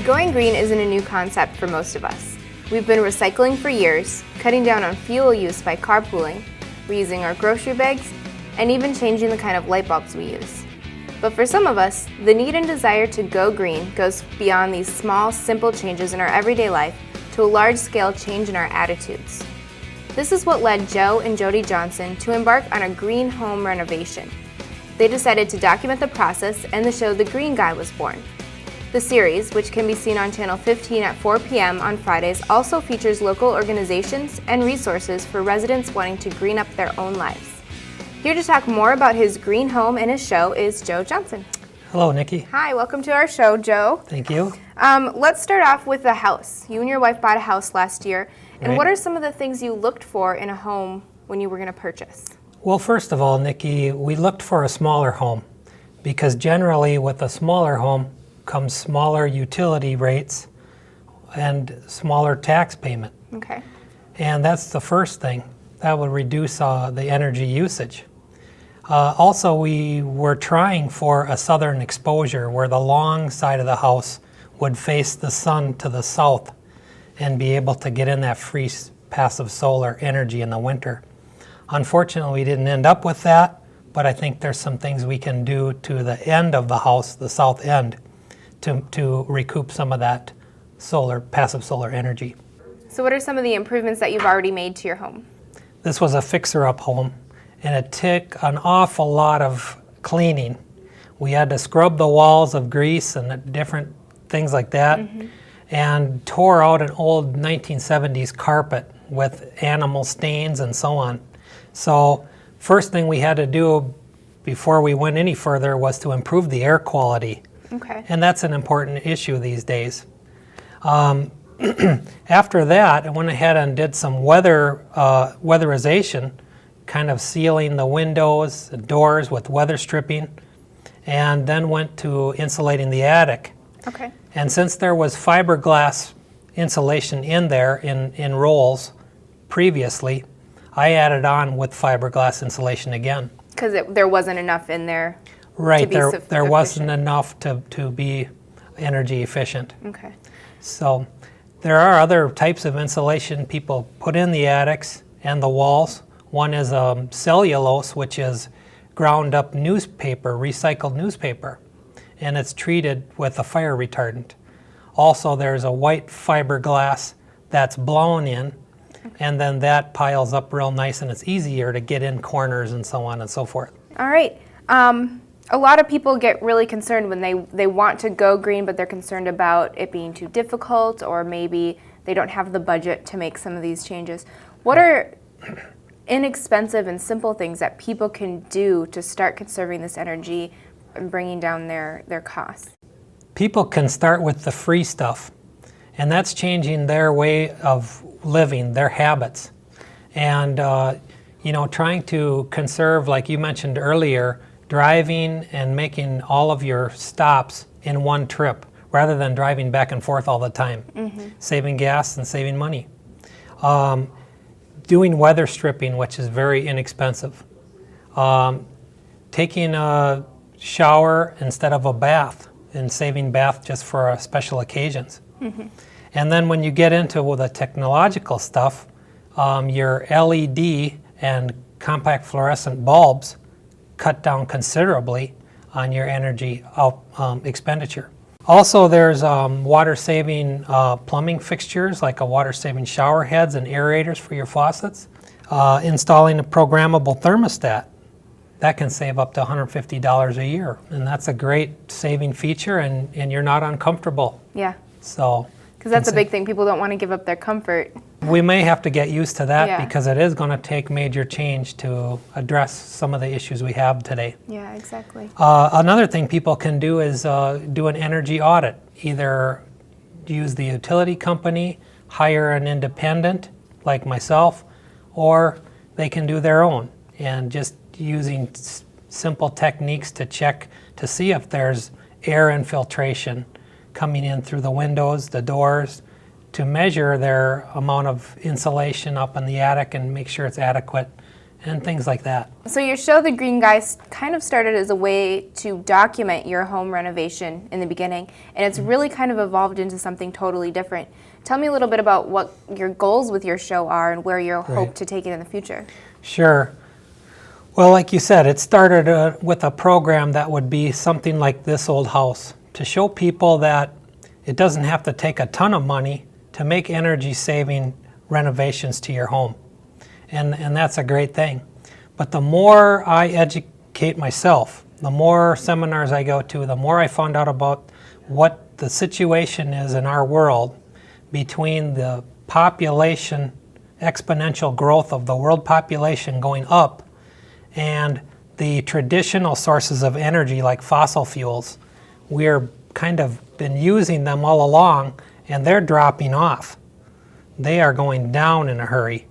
Going green isn't a new concept for most of us. We've been recycling for years, cutting down on fuel use by carpooling, reusing our grocery bags, and even changing the kind of light bulbs we use. But for some of us, the need and desire to go green goes beyond these small, simple changes in our everyday life to a large-scale change in our attitudes. This is what led Joe and Jody Johnson to embark on a green home renovation. They decided to document the process, and the show The Green Guy was born. The series, which can be seen on Channel 15 at 4 p.m. on Fridays, also features local organizations and resources for residents wanting to green up their own lives. Here to talk more about his green home and his show is Joe Johnson. Hello, Nikki. Hi, welcome to our show, Joe. Thank you. Let's start off with the house. You and your wife bought a house last year. And Right. What are some of the things you looked for in a home when you were going to purchase? Well, first of all, Nikki, we looked for a smaller home because generally with a smaller home comes smaller utility rates and smaller tax payment. Okay. And that's the first thing. That would reduce the energy usage. Also, we were trying for a southern exposure where the long side of the house would face the sun to the south and be able to get in that free passive solar energy in the winter. Unfortunately, we didn't end up with that, but I think there's some things we can do to the end of the house, the south end, to recoup some of that passive solar energy. So what are some of the improvements that you've already made to your home? This was a fixer-up home, and it took an awful lot of cleaning. We had to scrub the walls of grease and different things like that, and tore out an old 1970s carpet with animal stains and so on. So first thing we had to do before we went any further was to improve the air quality. Okay. And that's an important issue these days. After that, I went ahead and did some weatherization, kind of sealing the windows, the doors with weather stripping, and then went to insulating the attic. Okay. And since there was fiberglass insulation in there in rolls previously, I added on with fiberglass insulation again. Because there wasn't enough in there. Right, to be there wasn't efficient. enough to be energy efficient. Okay. So there are other types of insulation people put in the attics and the walls. One is cellulose, which is ground up newspaper, recycled newspaper, and it's treated with a fire retardant. Also, there's a white fiberglass that's blown in, and then that piles up real nice, and it's easier to get in corners and so on and so forth. All right. A lot of people get really concerned when they want to go green, but they're concerned about it being too difficult, or maybe they don't have the budget to make some of these changes. What are inexpensive and simple things that people can do to start conserving this energy and bringing down their costs? People can start with the free stuff, and that's changing their way of living, their habits. And, trying to conserve, like you mentioned earlier, driving and making all of your stops in one trip rather than driving back and forth all the time, saving gas and saving money. Doing weather stripping, which is very inexpensive. Taking a shower instead of a bath and saving bath just for special occasions. And then when you get into the technological stuff, your LED and compact fluorescent bulbs cut down considerably on your energy expenditure. Also, there's water-saving plumbing fixtures like a water-saving shower heads and aerators for your faucets. Installing a programmable thermostat. That can save up to $150 a year, and that's a great saving feature, and you're not uncomfortable. Yeah. So, Because that's a big thing. People don't want to give up their comfort. we may have to get used to that Yeah. because it is going to take major change to address some of the issues we have today. Yeah, exactly. Another thing people can do is do an energy audit. Either use the utility company, hire an independent like myself, or they can do their own, and just using simple techniques to check to see if there's air infiltration coming in through the windows, the doors, to measure their amount of insulation up in the attic and make sure it's adequate, and things like that. So your show, The Green Guy, kind of started as a way to document your home renovation in the beginning, and it's really kind of evolved into something totally different. Tell me a little bit about what your goals with your show are and where you hope to take it in the future. Sure. Well, like you said, it started with a program that would be something like This Old House, to show people that it doesn't have to take a ton of money to make energy-saving renovations to your home. And that's a great thing. But the more I educate myself, the more seminars I go to, the more I found out about what the situation is in our world between the population, exponential growth of the world population going up, and the traditional sources of energy like fossil fuels. We're kind of been using them all along, and they're dropping off. They are going down in a hurry.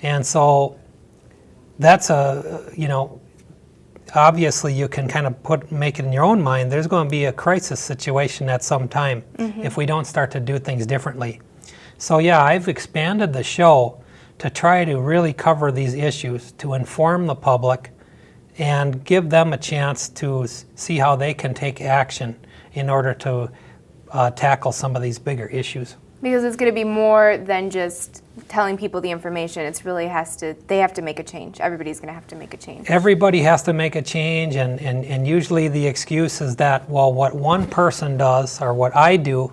And so that's obviously you can kind of make it in your own mind. There's going to be a crisis situation at some time if we don't start to do things differently. So yeah, I've expanded the show to try to really cover these issues, to inform the public and give them a chance to see how they can take action in order to tackle some of these bigger issues. Because it's going to be more than just telling people the information. It's really they have to make a change. Everybody's going to have to make a change. Everybody has to make a change, and usually the excuse is that, well, what one person does or what I do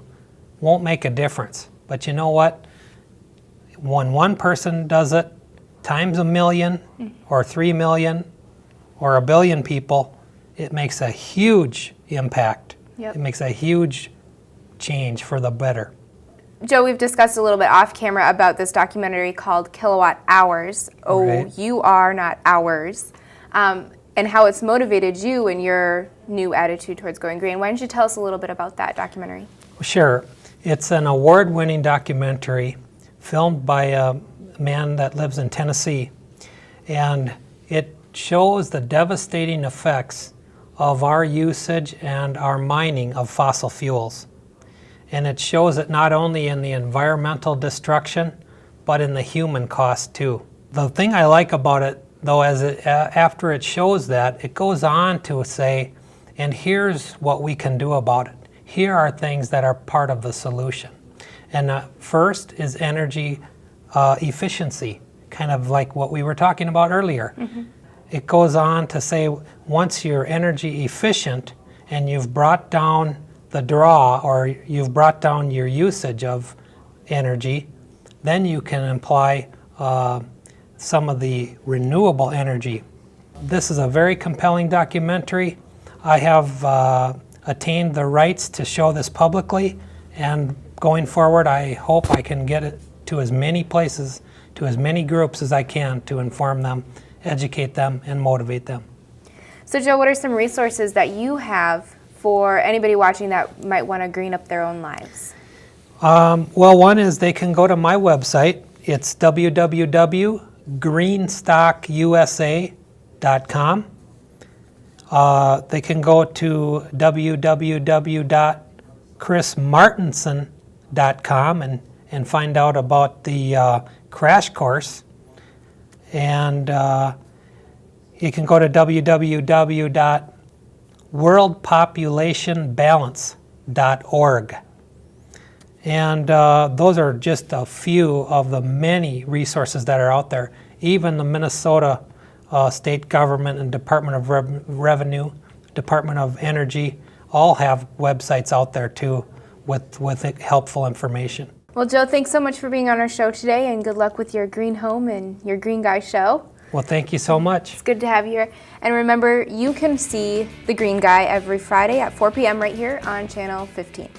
won't make a difference. But you know what? When one person does it times 1 million or 3 million or 1 billion people, it makes a huge impact. Yep. It makes a huge change for the better. Joe, we've discussed a little bit off camera about this documentary called Kilowatt Hours, O-U-R, not hours, and how it's motivated you in your new attitude towards going green. Why don't you tell us a little bit about that documentary? Sure. It's an award-winning documentary filmed by a man that lives in Tennessee, and it shows the devastating effects of our usage and our mining of fossil fuels. And it shows it not only in the environmental destruction, but in the human cost too. The thing I like about it, though, after it shows that, it goes on to say, and here's what we can do about it. Here are things that are part of the solution. And first is energy efficiency, kind of like what we were talking about earlier. It goes on to say, once you're energy efficient and you've brought down the draw, or you've brought down your usage of energy, then you can apply some of the renewable energy. This is a very compelling documentary. I have attained the rights to show this publicly, and going forward I hope I can get it to as many places, to as many groups as I can, to inform them, educate them, and motivate them. So Joe, what are some resources that you have for anybody watching that might want to green up their own lives? Well, one is they can go to my website. It's www.greenstockusa.com. They can go to www.chrismartinson.com and find out about the crash course. And you can go to www.worldpopulationbalance.org. And those are just a few of the many resources that are out there. Even the Minnesota state government and Department of Revenue, Department of Energy, all have websites out there too with helpful information. Well, Joe, thanks so much for being on our show today, and good luck with your green home and your Green Guy show. Well, thank you so much. It's good to have you here. And remember, you can see The Green Guy every Friday at 4 p.m. right here on Channel 15.